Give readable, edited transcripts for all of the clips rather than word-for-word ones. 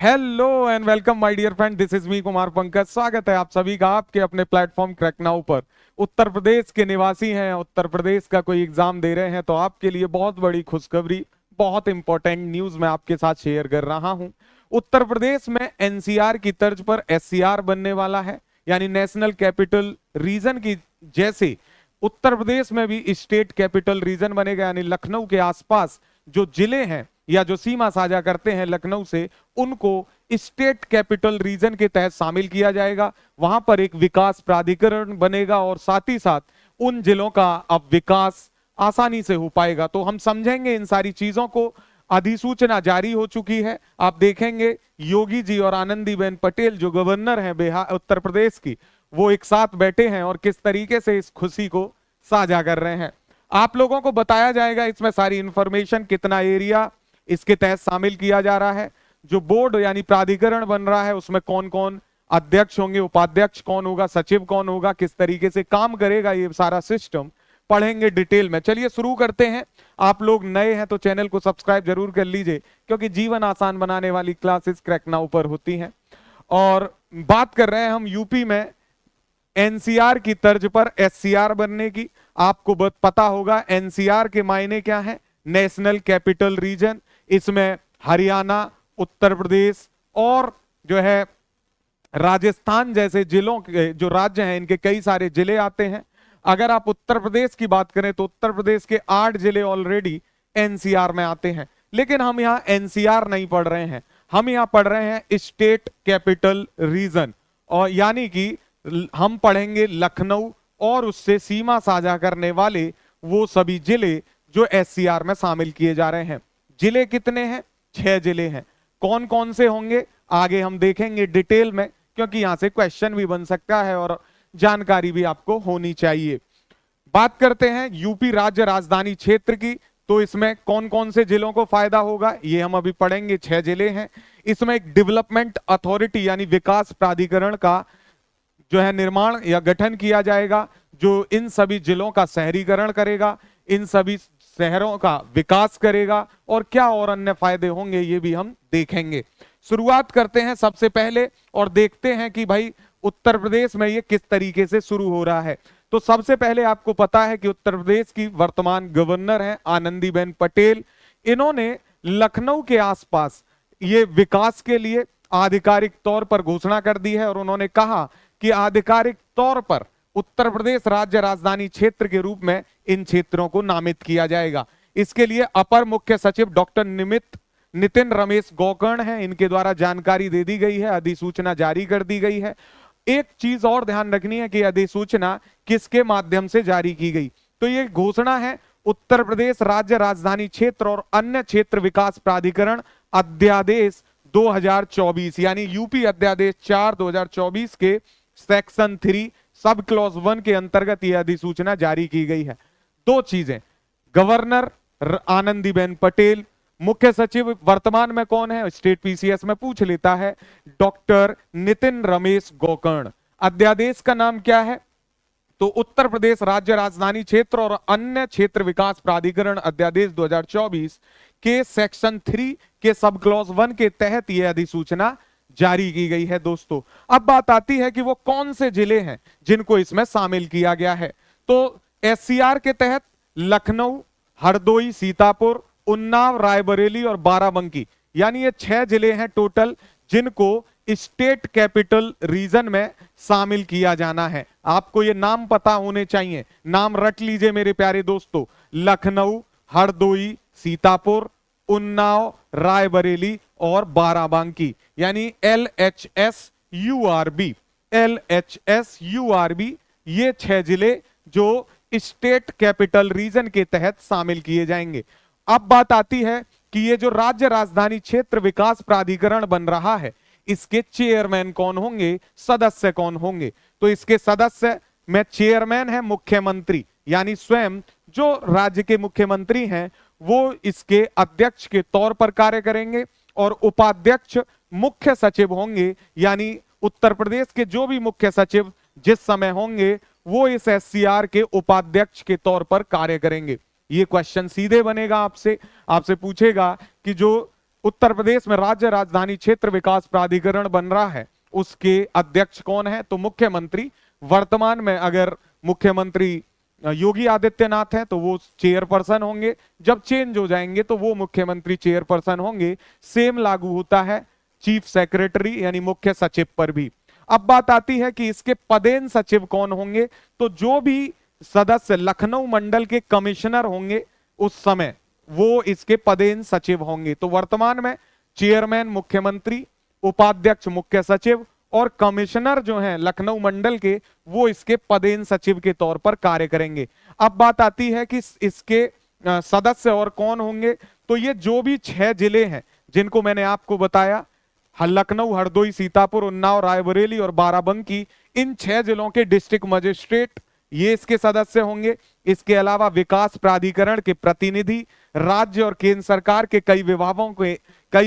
Hello and welcome my dear friend, this is me Kumar Pankaj. स्वागत है आप सभी का आपके अपने प्लेटफॉर्म क्रैक नाउ पर। उत्तर प्रदेश के निवासी हैं, उत्तर प्रदेश का कोई एग्जाम दे रहे हैं तो आपके लिए बहुत बड़ी खुशखबरी, बहुत इंपॉर्टेंट न्यूज मैं आपके साथ शेयर कर रहा हूं। उत्तर प्रदेश में एनसीआर की तर्ज पर एससीआर बनने वाला है, यानी नेशनल कैपिटल रीजन की जैसे उत्तर प्रदेश में भी स्टेट कैपिटल रीजन बनेगा, यानी लखनऊ के आसपास जो जिले हैं या जो सीमा साझा करते हैं लखनऊ से, उनको स्टेट कैपिटल रीजन के तहत शामिल किया जाएगा। वहां पर एक विकास प्राधिकरण बनेगा और साथ ही साथ उन जिलों का अब विकास आसानी से हो पाएगा। तो हम समझेंगे इन सारी चीजों को। अधिसूचना जारी हो चुकी है, आप देखेंगे योगी जी और आनंदीबेन पटेल जो गवर्नर हैं बिहार उत्तर प्रदेश की, वो एक साथ बैठे हैं और किस तरीके से इस खुशी को साझा कर रहे हैं। आप लोगों को बताया जाएगा इसमें सारी इंफॉर्मेशन, कितना एरिया इसके तहत शामिल किया जा रहा है, जो बोर्ड यानी प्राधिकरण बन रहा है उसमें कौन कौन अध्यक्ष होंगे, उपाध्यक्ष कौन होगा, सचिव कौन होगा, किस तरीके से काम करेगा ये सारा सिस्टम पढ़ेंगे डिटेल में। चलिए शुरू करते हैं। आप लोग नए हैं तो चैनल को सब्सक्राइब जरूर कर लीजिए, क्योंकि जीवन आसान बनाने वाली क्लासेस क्रैक नाउ पर होती हैं। और बात कर रहे हैं हम यूपी में एनसीआर की तर्ज पर एससीआर बनने की। आपको पता होगा एनसीआर के मायने क्या है, नेशनल कैपिटल रीजन। इसमें हरियाणा, उत्तर प्रदेश और जो है राजस्थान जैसे जिलों के जो राज्य हैं, इनके कई सारे जिले आते हैं। अगर आप उत्तर प्रदेश की बात करें तो उत्तर प्रदेश के 8 जिले ऑलरेडी एनसीआर में आते हैं, लेकिन हम यहाँ एनसीआर नहीं पढ़ रहे हैं, हम यहाँ पढ़ रहे हैं स्टेट कैपिटल रीजन। और यानी कि हम पढ़ेंगे लखनऊ और उससे सीमा साझा करने वाले वो सभी जिले जो एससीआर में शामिल किए जा रहे हैं। जिले कितने हैं? 6 जिले हैं। कौन कौन से होंगे आगे हम देखेंगे डिटेल में, क्योंकि यहां से क्वेश्चन भी बन सकता है और जानकारी भी आपको होनी चाहिए। बात करते हैं यूपी राज्य राजधानी क्षेत्र की, तो इसमें कौन कौन से जिलों को फायदा होगा ये हम अभी पढ़ेंगे। 6 जिले हैं। इसमें एक डेवलपमेंट अथॉरिटी यानी विकास प्राधिकरण का जो है निर्माण या गठन किया जाएगा, जो इन सभी जिलों का शहरीकरण करेगा, इन सभी शहरों का विकास करेगा, और क्या और अन्य फायदे होंगे ये भी हम देखेंगे। शुरुआत करते हैं सबसे पहले और देखते हैं कि भाई उत्तर प्रदेश में ये किस तरीके से शुरू हो रहा है। तो सबसे पहले आपको पता है कि उत्तर प्रदेश की वर्तमान गवर्नर हैं आनंदीबेन पटेल। इन्होंने लखनऊ के आसपास ये विकास के लिए आधिकारिक तौर पर घोषणा कर दी है और उन्होंने कहा कि आधिकारिक तौर पर उत्तर प्रदेश राज्य राजधानी क्षेत्र के रूप में इन क्षेत्रों को नामित किया जाएगा। इसके लिए अपर मुख्य सचिव डॉक्टर नितिन रमेश गोकर्ण हैं, इनके द्वारा जानकारी दे दी गई है, अधिसूचना जारी कर दी गई है। एक चीज और ध्यान रखनी है कि अधिसूचना किसके माध्यम से जारी की गई, तो ये घोषणा है उत्तर प्रदेश राज्य राजधानी क्षेत्र और अन्य क्षेत्र विकास प्राधिकरण अध्यादेश 2024 यानी यूपी अध्यादेश 4/2024 के सेक्शन 3 सब क्लॉज 1 के अंतर्गत यह अधिसूचना जारी की गई है। दो चीजें, गवर्नर आनंदीबेन पटेल, मुख्य सचिव वर्तमान में कौन है, स्टेट पीसीएस में पूछ लेता है, डॉक्टर नितिन रमेश गोकर्ण। अध्यादेश का नाम क्या है, तो उत्तर प्रदेश राज्य राजधानी क्षेत्र और अन्य क्षेत्र विकास प्राधिकरण अध्यादेश 2024 के सेक्शन 3 के सब क्लॉज 1 के तहत यह अधिसूचना जारी की गई है। दोस्तों अब बात आती है कि वो कौन से जिले हैं जिनको इसमें शामिल किया गया है। तो एससीआर के तहत लखनऊ, हरदोई, सीतापुर, उन्नाव, रायबरेली और बाराबंकी, यानी ये 6 जिले हैं टोटल जिनको स्टेट कैपिटल रीजन में शामिल किया जाना है। आपको ये नाम पता होने चाहिए, नाम रट लीजिए मेरे प्यारे दोस्तों, लखनऊ, हरदोई, सीतापुर, उन्नाव, रायबरेली और बाराबंकी, यानी LHSURB। LHSURB ये 6 जिले जो स्टेट कैपिटल रीजन के तहत शामिल किए जाएंगे। अब बात आती है कि ये जो राज्य राजधानी क्षेत्र विकास प्राधिकरण बन रहा है, इसके चेयरमैन कौन होंगे, सदस्य कौन होंगे। तो इसके सदस्य में चेयरमैन है मुख्यमंत्री, यानी स्वयं जो राज्य के मुख्यमंत्री हैं वो इसके अध्यक्ष के तौर पर कार्य करेंगे, और उपाध्यक्ष मुख्य सचिव होंगे, यानी उत्तर प्रदेश के जो भी मुख्य सचिव जिस समय होंगे वो इस एससीआर के उपाध्यक्ष के तौर पर कार्य करेंगे। ये क्वेश्चन सीधे बनेगा आपसे पूछेगा कि जो उत्तर प्रदेश में राज्य राजधानी क्षेत्र विकास प्राधिकरण बन रहा है, उसके अध्यक्ष कौन है? तो मुख्यमंत्री। वर्तमान में अगर मुख्यमंत्री योगी आदित्यनाथ हैं तो वो चेयरपर्सन होंगे, जब चेंज हो जाएंगे तो वो मुख्यमंत्री चेयरपर्सन होंगे। सेम लागू होता है चीफ सेक्रेटरी यानी मुख्य सचिव पर भी। अब बात आती है कि इसके पदेन सचिव कौन होंगे? तो जो भी सदस्य लखनऊ मंडल के कमिश्नर होंगे उस समय वो इसके पदेन सचिव होंगे। तो वर्तमान में चेयरमैन मुख्यमंत्री, उपाध्यक्ष मुख्य सचिव और कमिश्नर जो हैं लखनऊ मंडल के वो इसके पदेन सचिव के तौर पर कार्य करेंगे। अब बात आती है कि इसके सदस्य और कौन होंगे? तो ये जो भी 6 जिले हैं जिनको मैंने आपको बताया, लखनऊ, हरदोई, सीतापुर, उन्नाव, रायबरेली और बाराबंकी, इन 6 जिलों के डिस्ट्रिक्ट मजिस्ट्रेट ये इसके सदस्य होंगे। इसके अलावा विकास प्राधिकरण के प्रतिनिधि, राज्य और केंद्र सरकार के कई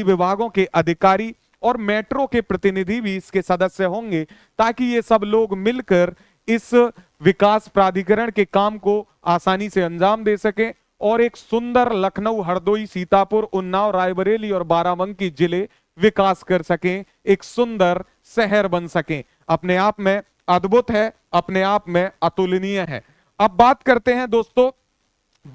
विभागों के अधिकारी और मेट्रो के प्रतिनिधि भी इसके सदस्य होंगे, ताकि ये सब लोग मिलकर इस विकास प्राधिकरण के काम को आसानी से अंजाम दे सकें और एक सुंदर लखनऊ, हरदोई, सीतापुर, उन्नाव, रायबरेली और बाराबंकी जिले विकास कर सकें, एक सुंदर शहर बन सकें। अपने आप में अद्भुत है, अपने आप में अतुलनीय है। अब बात करते हैं दोस्तों,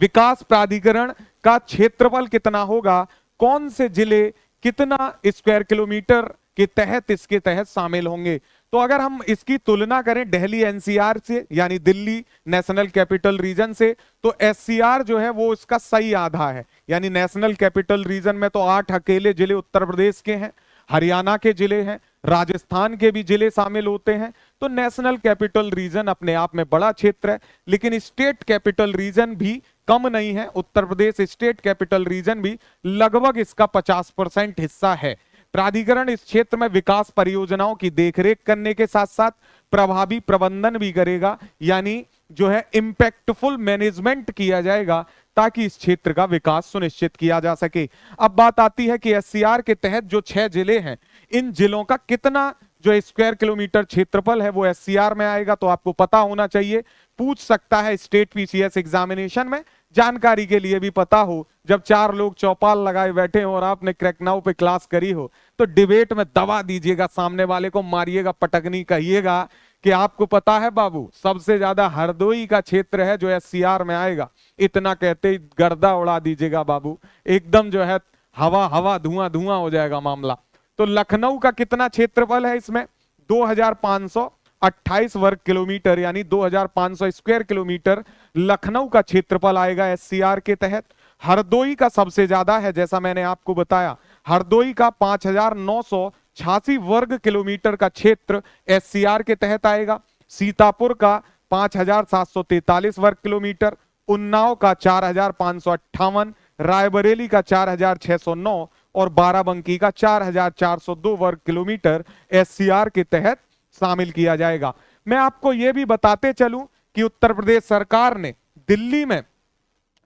विकास प्राधिकरण का क्षेत्रफल कितना होगा, कौन से जिले कितना स्क्वायर किलोमीटर के तहत इसके तहत शामिल होंगे? तो अगर हम इसकी तुलना करें दिल्ली एनसीआर से यानी दिल्ली नेशनल कैपिटल रीजन से, तो एससीआर जो है वो इसका सही आधा है। यानी नेशनल कैपिटल रीजन में तो 8 अकेले जिले उत्तर प्रदेश के हैं, हरियाणा के जिले हैं, राजस्थान के भी जिले शामिल होते हैं। तो नेशनल कैपिटल रीजन अपने आप में बड़ा क्षेत्र है, लेकिन स्टेट कैपिटल रीजन भी कम नहीं है। Uttar Pradesh state capital region भी लगभग इसका 50% हिस्सा है। प्राधिकरण इस क्षेत्र में विकास परियोजनाओं की देखरेख करने के साथ साथ प्रभावी प्रबंधन भी करेगा, यानी जो है इंपैक्टफुल मैनेजमेंट किया जाएगा ताकि इस क्षेत्र का विकास सुनिश्चित किया जा सके। अब बात आती है कि एससीआर के तहत जो 6 जिले हैं, इन जिलों का कितना जो स्क्वायर किलोमीटर क्षेत्रफल है वो एससीआर में आएगा। तो आपको पता होना चाहिए, पूछ सकता है स्टेट पीसीएस एग्जामिनेशन में, जानकारी के लिए भी पता हो। जब 4 लोग चौपाल लगाए बैठे हो और आपने क्रैकनाउ पे क्लास करी हो तो डिबेट में दबा दीजिएगा, सामने वाले को मारिएगा पटकनी, कहिएगा कि आपको पता है बाबू सबसे ज्यादा हरदोई का क्षेत्र है जो एससीआर में आएगा। इतना कहते ही गर्दा उड़ा दीजिएगा बाबू, एकदम जो है हवा धुआं धुआं हो जाएगा मामला। तो लखनऊ का कितना क्षेत्रफल है इसमें? 2528 वर्ग किलोमीटर यानी 2500 स्क्वायर किलोमीटर लखनऊ का क्षेत्रफल आएगा एससीआर के तहत। हरदोई का सबसे ज्यादा है, जैसा मैंने आपको बताया, हरदोई का 5986 वर्ग किलोमीटर का क्षेत्र एससीआर के तहत आएगा। सीतापुर का 5743 वर्ग किलोमीटर, उन्नाव का 4558, रायबरेली का 4609 और बाराबंकी का 4402 वर्ग किलोमीटर एससीआर के तहत शामिल किया जाएगा। मैं आपको यह भी बताते चलूं कि उत्तर प्रदेश सरकार ने दिल्ली में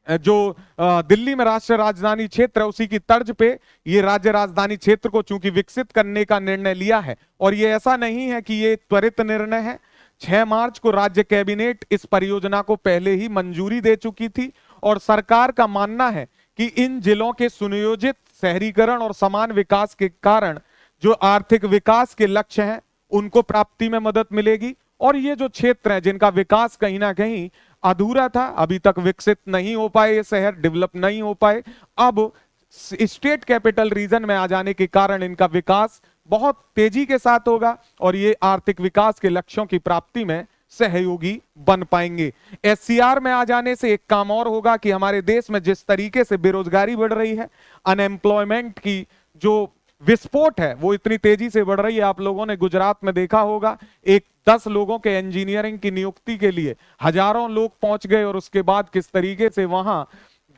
राष्ट्रीय राजधानी क्षेत्र है, उसी की तर्ज पे ये राज्य राजधानी क्षेत्र को चूंकि विकसित करने का निर्णय लिया है। और ये ऐसा नहीं है कि ये त्वरित निर्णय है, 6 मार्च को राज्य कैबिनेट इस परियोजना को पहले ही मंजूरी दे चुकी थी और सरकार का मानना है कि इन जिलों के सुनियोजित शहरीकरण और समान विकास के कारण जो आर्थिक विकास के लक्ष्य हैं उनको प्राप्ति में मदद मिलेगी। और ये जो क्षेत्र है जिनका विकास कहीं ना कहीं अधूरा था, अभी तक विकसित नहीं हो पाए, ये शहर डेवलप नहीं हो पाए, अब स्टेट कैपिटल रीजन में आ जाने के कारण इनका विकास बहुत तेजी के साथ होगा और ये आर्थिक विकास के लक्ष्यों की प्राप्ति में सहयोगी बन पाएंगे। एससीआर में आ जाने से एक काम और होगा कि हमारे देश में जिस तरीके से बेरोजगारी बढ़ रही है, अनएम्प्लॉयमेंट की जो विस्फोट है वो इतनी तेजी से बढ़ रही है। आप लोगों ने गुजरात में देखा होगा, एक 10 लोगों के इंजीनियरिंग की नियुक्ति के लिए हजारों लोग पहुंच गए और उसके बाद किस तरीके से वहां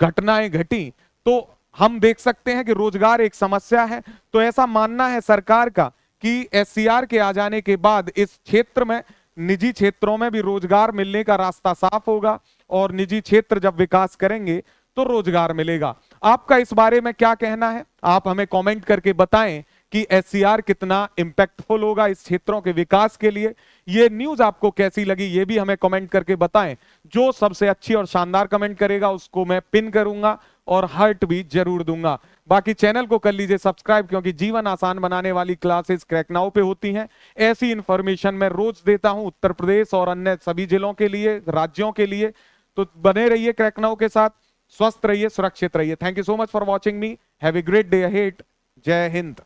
घटनाएं घटी। तो हम देख सकते हैं कि रोजगार एक समस्या है। तो ऐसा मानना है सरकार का कि एससीआर के आ जाने के बाद इस क्षेत्र में निजी क्षेत्रों में भी रोजगार मिलने का रास्ता साफ होगा और निजी क्षेत्र जब विकास करेंगे तो रोजगार मिलेगा। आपका इस बारे में क्या कहना है? आप हमें कमेंट करके बताएं कि एससीआर कितना इंपैक्टफुल होगा इस क्षेत्रों के विकास के लिए। ये न्यूज आपको कैसी लगी ये भी हमें कमेंट करके बताएं। जो सबसे अच्छी और शानदार कमेंट करेगा उसको मैं पिन करूंगा और हार्ट भी जरूर दूंगा। बाकी चैनल को कर लीजिए सब्सक्राइब, क्योंकि जीवन आसान बनाने वाली क्लासेस क्रैक नाउ पे होती हैं। ऐसी इंफॉर्मेशन मैं रोज देता हूं उत्तर प्रदेश और अन्य सभी जिलों के लिए, राज्यों के लिए। तो बने रहिए क्रैक नाउ के साथ, स्वस्थ रहिए, सुरक्षित रहिए। Thank you so much for watching me, have a great day ahead. जय हिंद।